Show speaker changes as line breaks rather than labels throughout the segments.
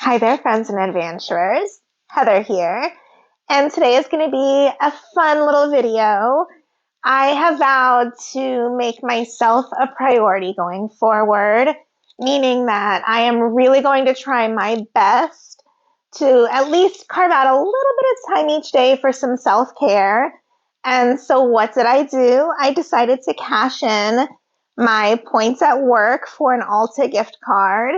Hi there, friends and adventurers. Heather here, and today is going to be a fun little video. I have vowed to make myself a priority going forward, meaning that I am really going to try my best to at least carve out a little bit of time each day for some self-care. And so what did I do? I decided to cash in my points at work for an Ulta gift card.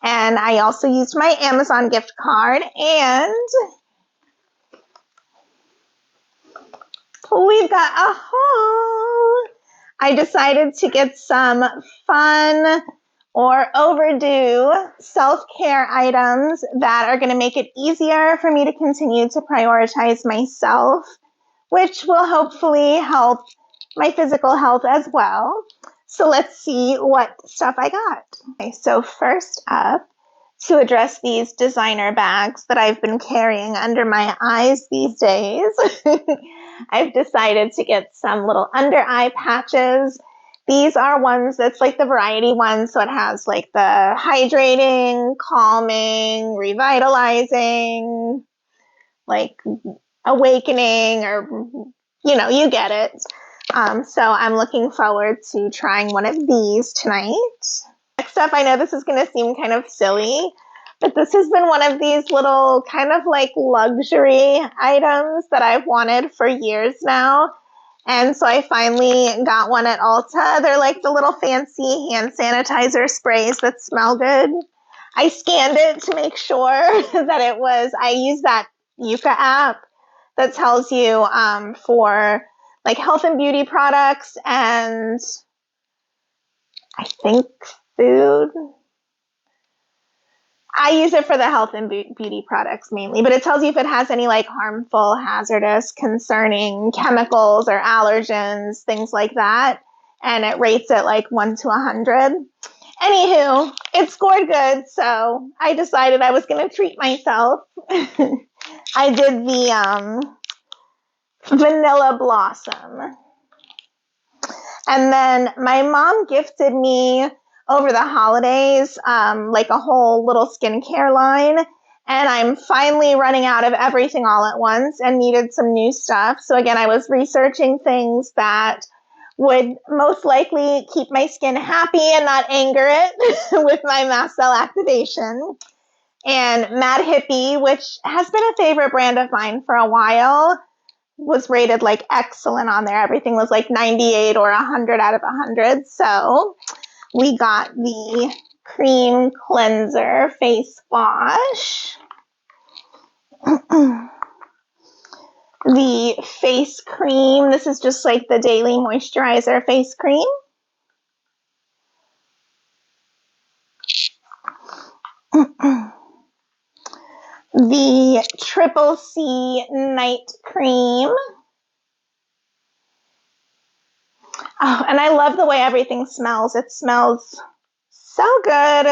And I also used my Amazon gift card, and we've got a haul. I decided to get some fun or overdue self-care items that are going to make it easier for me to continue to prioritize myself, which will hopefully help my physical health as well. So let's see what stuff I got. Okay, so first up, to address these designer bags that I've been carrying under my eyes these days, I've decided to get some little under eye patches. These are ones that's like the variety ones, so it has like the hydrating, calming, revitalizing, like awakening, or you get it. So I'm looking forward to trying one of these tonight. Next up, I know this is going to seem kind of silly, but this has been one of these little kind of like luxury items that I've wanted for years now. And so I finally got one at Ulta. They're like the little fancy hand sanitizer sprays that smell good. I scanned it to make sure that it was, I use that Yuka app that tells you for like health and beauty products and I think food. I use it for the health and beauty products mainly, but it tells you if it has any like harmful, hazardous, concerning chemicals or allergens, things like that. And it rates it like 1 to 100. Anywho, it scored good, so I decided I was going to treat myself. I did the Vanilla Blossom. And then my mom gifted me over the holidays like a whole little skincare line. And I'm finally running out of everything all at once and needed some new stuff. So again, I was researching things that would most likely keep my skin happy and not anger it with my mast cell activation. And Mad Hippie, which has been a favorite brand of mine for a while, was rated like excellent on there. Everything was like 98 or 100 out of 100. So we got the cream cleanser face wash, the face cream. This is just like the daily moisturizer face cream. The Triple C night cream. Oh, and I love the way everything smells. It smells so good.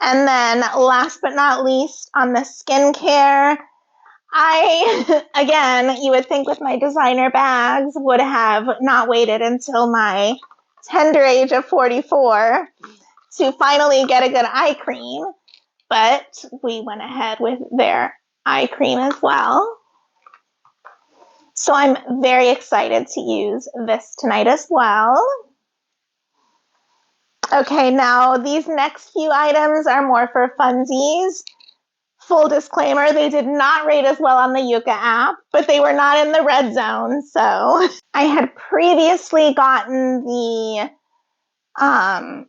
And then last but not least, on the skincare, again, you would think with my designer bags, would have not waited until my tender age of 44 to finally get a good eye cream. But we went ahead with their eye cream as well. So I'm very excited to use this tonight as well. Okay, now these next few items are more for funsies. Full disclaimer, they did not rate as well on the Yuka app, but they were not in the red zone. So I had previously gotten the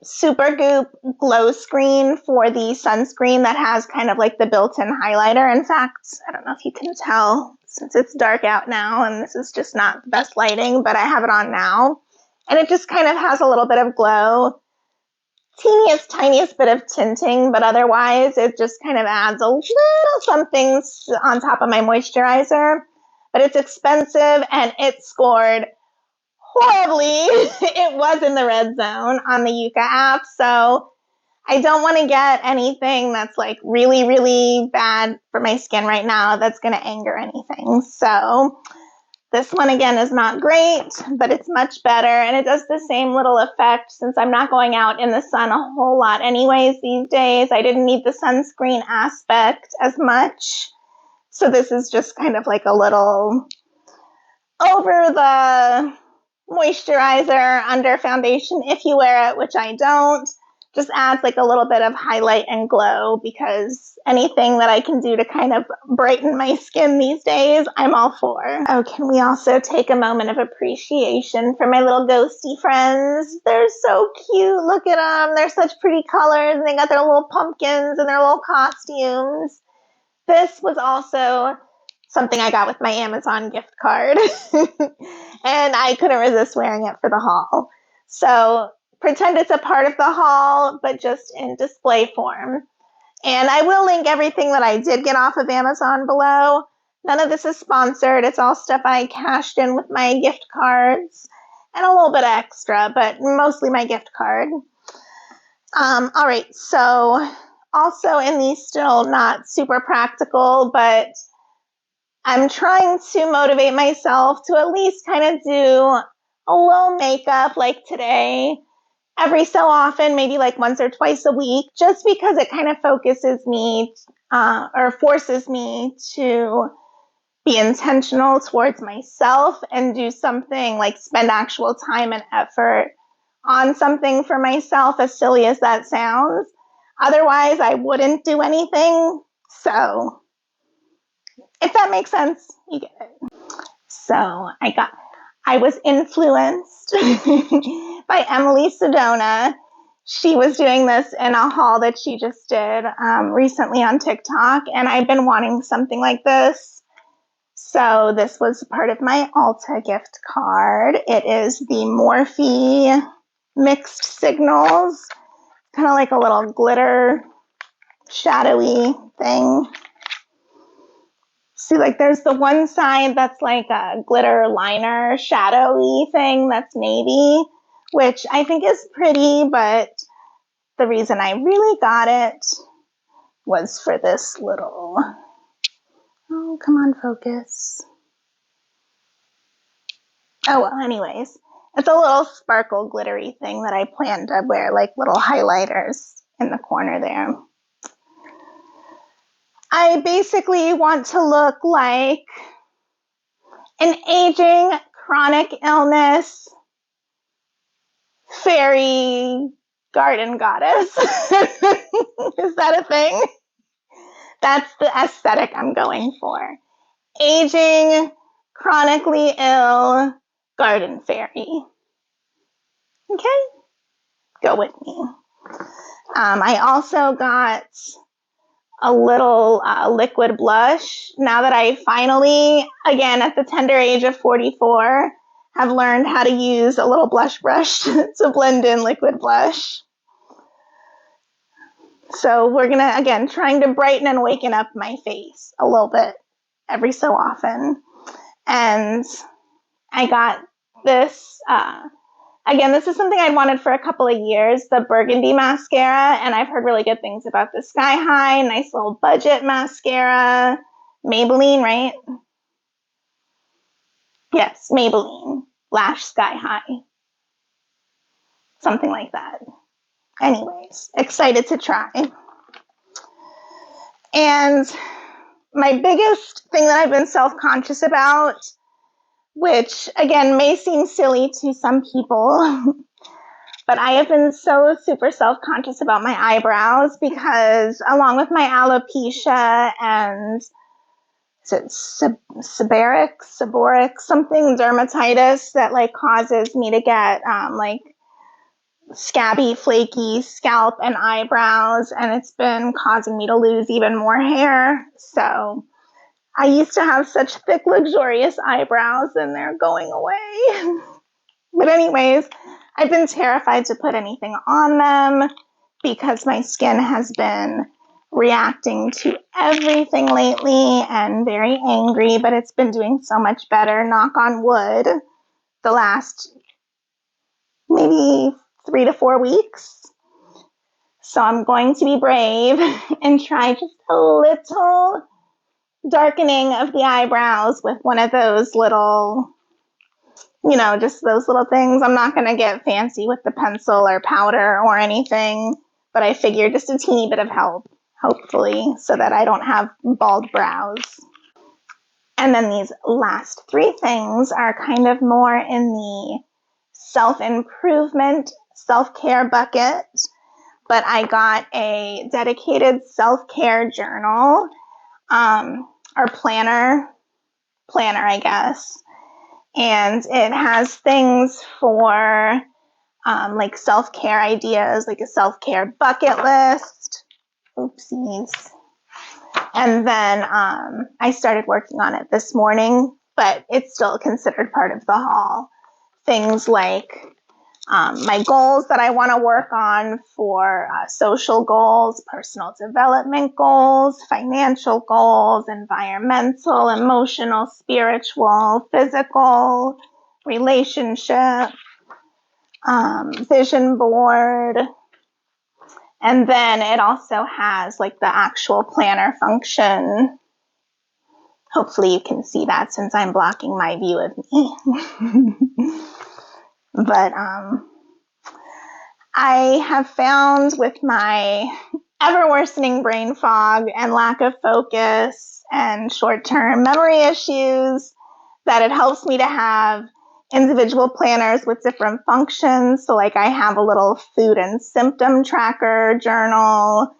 Supergoop glow screen for the sunscreen that has kind of like the built-in highlighter. In fact, I don't know if you can tell since it's dark out now and this is just not the best lighting, but I have it on now. And it just kind of has a little bit of glow. Tiniest bit of tinting, but otherwise it just kind of adds a little something on top of my moisturizer. But it's expensive and it scored horribly. It was in the red zone on the Yuka app, so I don't want to get anything that's like really, really bad for my skin right now that's going to anger anything. So This one, again, is not great, but it's much better, and it does the same little effect since I'm not going out in the sun a whole lot anyways these days. I didn't need the sunscreen aspect as much, so this is just kind of like a little over the moisturizer under foundation if you wear it, which I don't. Just adds like a little bit of highlight and glow, because anything that I can do to kind of brighten my skin these days, I'm all for. Oh, can we also take a moment of appreciation for my little ghosty friends? They're so cute. Look at them. They're such pretty colors, and they got their little pumpkins and their little costumes. This was also something I got with my Amazon gift card, and I couldn't resist wearing it for the haul. So pretend it's a part of the haul, but just in display form. And I will link everything that I did get off of Amazon below. None of this is sponsored. It's all stuff I cashed in with my gift cards and a little bit extra, but mostly my gift card. All right, so also in these still not super practical, but I'm trying to motivate myself to at least kind of do a little makeup like today every so often, maybe like once or twice a week, just because it kind of focuses me or forces me to be intentional towards myself and do something like spend actual time and effort on something for myself, as silly as that sounds. Otherwise, I wouldn't do anything. So if that makes sense, you get it. So I was influenced by Emily Sedona. She was doing this in a haul that she just did recently on TikTok, and I've been wanting something like this. So this was part of my Ulta gift card. It is the Morphe Mixed Signals, kind of like a little glitter shadowy thing. See, like there's the one side that's like a glitter liner shadowy thing that's navy, which I think is pretty, but the reason I really got it was for this little, oh, come on, focus. Oh, well, anyways, it's a little sparkle glittery thing that I plan to wear, like little highlighters in the corner there. I basically want to look like an aging chronic illness fairy garden goddess. Is that a thing? That's the aesthetic I'm going for. Aging, chronically ill garden fairy. Okay? Go with me. I also got a little liquid blush. Now that I finally, again, at the tender age of 44, have learned how to use a little blush brush to blend in liquid blush. So we're going to, again, trying to brighten and waken up my face a little bit every so often. And I got this, again, this is something I'd wanted for a couple of years, the Burgundy mascara, and I've heard really good things about the Sky High, nice little budget mascara. Maybelline, right? Yes, Maybelline, Lash Sky High. Something like that. Anyways, excited to try. And my biggest thing that I've been self-conscious about, which again may seem silly to some people, but I have been so super self-conscious about my eyebrows because along with my alopecia and is it seborrheic, something dermatitis that like causes me to get like scabby, flaky scalp and eyebrows, and it's been causing me to lose even more hair. So I used to have such thick, luxurious eyebrows, and they're going away. But anyways, I've been terrified to put anything on them because my skin has been reacting to everything lately and very angry, but it's been doing so much better, knock on wood, the last maybe 3 to 4 weeks. So I'm going to be brave and try just a little darkening of the eyebrows with one of those little, you know, just those little things. I'm not going to get fancy with the pencil or powder or anything, but I figure just a teeny bit of help, hopefully, so that I don't have bald brows. And then these last three things are kind of more in the self-improvement, self-care bucket, but I got a dedicated self-care journal, or planner, I guess. And it has things for like self-care ideas, like a self-care bucket list. Oopsies. And then I started working on it this morning, but it's still considered part of the haul. Things like my goals that I want to work on for social goals, personal development goals, financial goals, environmental, emotional, spiritual, physical, relationship, vision board. And then it also has like the actual planner function. Hopefully you can see that since I'm blocking my view of me. But I have found with my ever worsening brain fog and lack of focus and short-term memory issues that it helps me to have individual planners with different functions. So like I have a little food and symptom tracker journal.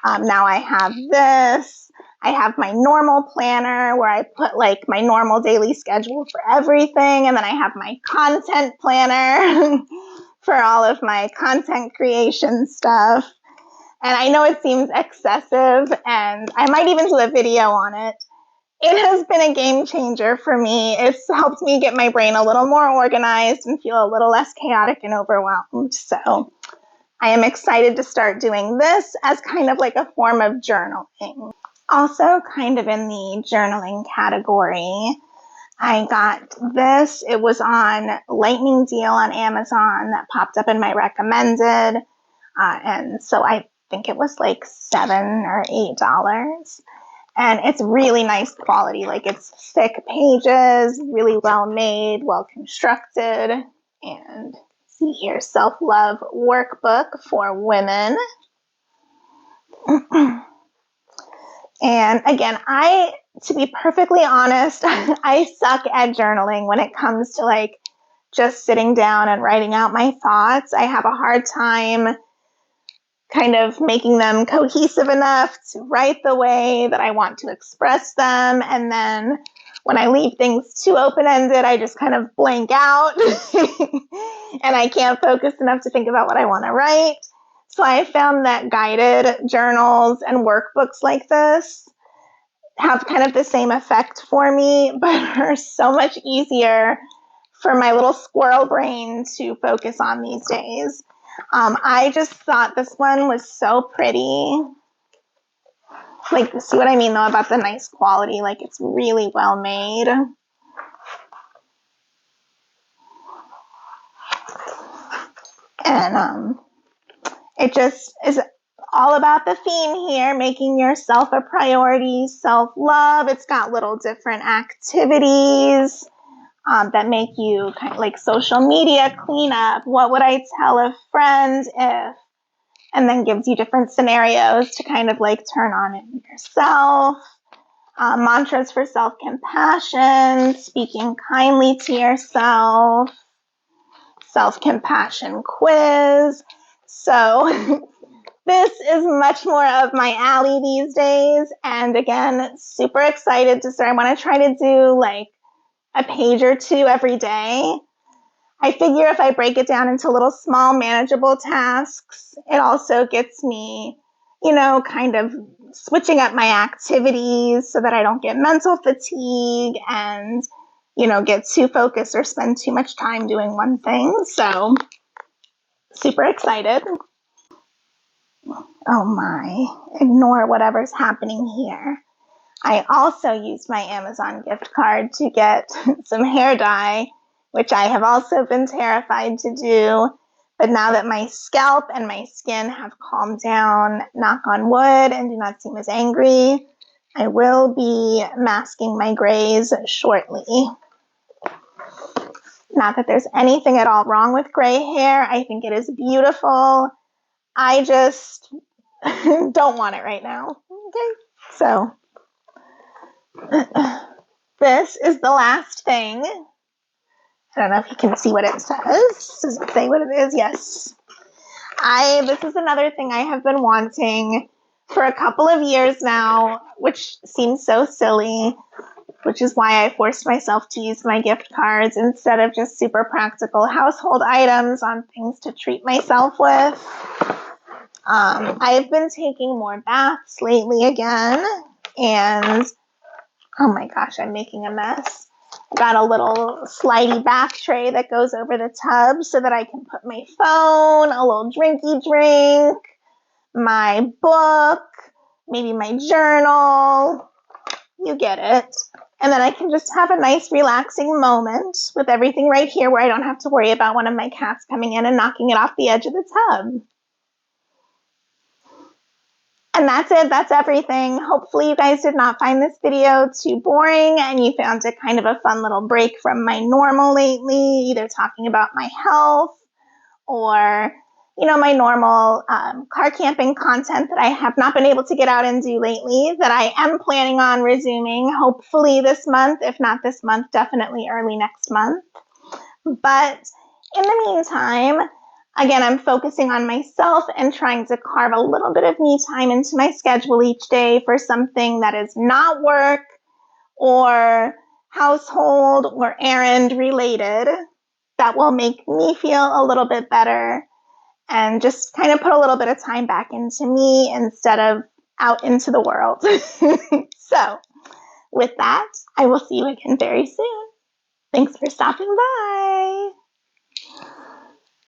Now I have this. I have my normal planner where I put like my normal daily schedule for everything. And then I have my content planner for all of my content creation stuff. And I know it seems excessive, and I might even do a video on it. It has been a game changer for me. It's helped me get my brain a little more organized and feel a little less chaotic and overwhelmed. So I am excited to start doing this as kind of like a form of journaling. Also, kind of in the journaling category, I got this. It was on lightning deal on Amazon that popped up in my recommended. And so I think it was like $7 or $8. And it's really nice quality. Like it's thick pages, really well made, well constructed. And see here, self-love workbook for women. And again, to be perfectly honest, I suck at journaling when it comes to like just sitting down and writing out my thoughts. I have a hard time kind of making them cohesive enough to write the way that I want to express them. And then when I leave things too open-ended, I just kind of blank out and I can't focus enough to think about what I want to write. So I found that guided journals and workbooks like this have kind of the same effect for me, but are so much easier for my little squirrel brain to focus on these days. I just thought this one was so pretty. Like, see what I mean though about the nice quality? Like, it's really well made. And it just is all about the theme here, making yourself a priority, self-love. It's got little different activities that make you kind of like social media cleanup. What would I tell a friend if? And then gives you different scenarios to kind of like turn on it yourself. Mantras for self-compassion, speaking kindly to yourself, self-compassion quiz. So this is much more of my alley these days. And again, super excited to start. I want to try to do like a page or two every day. I figure if I break it down into little small manageable tasks, it also gets me, you know, kind of switching up my activities so that I don't get mental fatigue and, you know, get too focused or spend too much time doing one thing. So super excited. Oh my, ignore whatever's happening here. I also used my Amazon gift card to get some hair dye, which I have also been terrified to do. But now that my scalp and my skin have calmed down, knock on wood, and do not seem as angry, I will be masking my grays shortly. Not that there's anything at all wrong with gray hair. I think it is beautiful. I just don't want it right now. Okay, so this is the last thing. I don't know if you can see what it says. Does it say what it is? Yes. This is another thing I have been wanting for a couple of years now, which seems so silly, which is why I forced myself to use my gift cards instead of just super practical household items on things to treat myself with. I've been taking more baths lately again, and oh my gosh, I'm making a mess. I got a little slidey bath tray that goes over the tub so that I can put my phone, a little drinky drink, my book, maybe my journal. You get it. And then I can just have a nice relaxing moment with everything right here where I don't have to worry about one of my cats coming in and knocking it off the edge of the tub. And that's it. That's everything. Hopefully you guys did not find this video too boring and you found it kind of a fun little break from my normal lately, either talking about my health or, you know, my normal car camping content that I have not been able to get out and do lately that I am planning on resuming, hopefully this month. If not this month, definitely early next month. But in the meantime, again, I'm focusing on myself and trying to carve a little bit of me time into my schedule each day for something that is not work or household or errand related that will make me feel a little bit better and just kind of put a little bit of time back into me instead of out into the world. So with that, I will see you again very soon. Thanks for stopping by.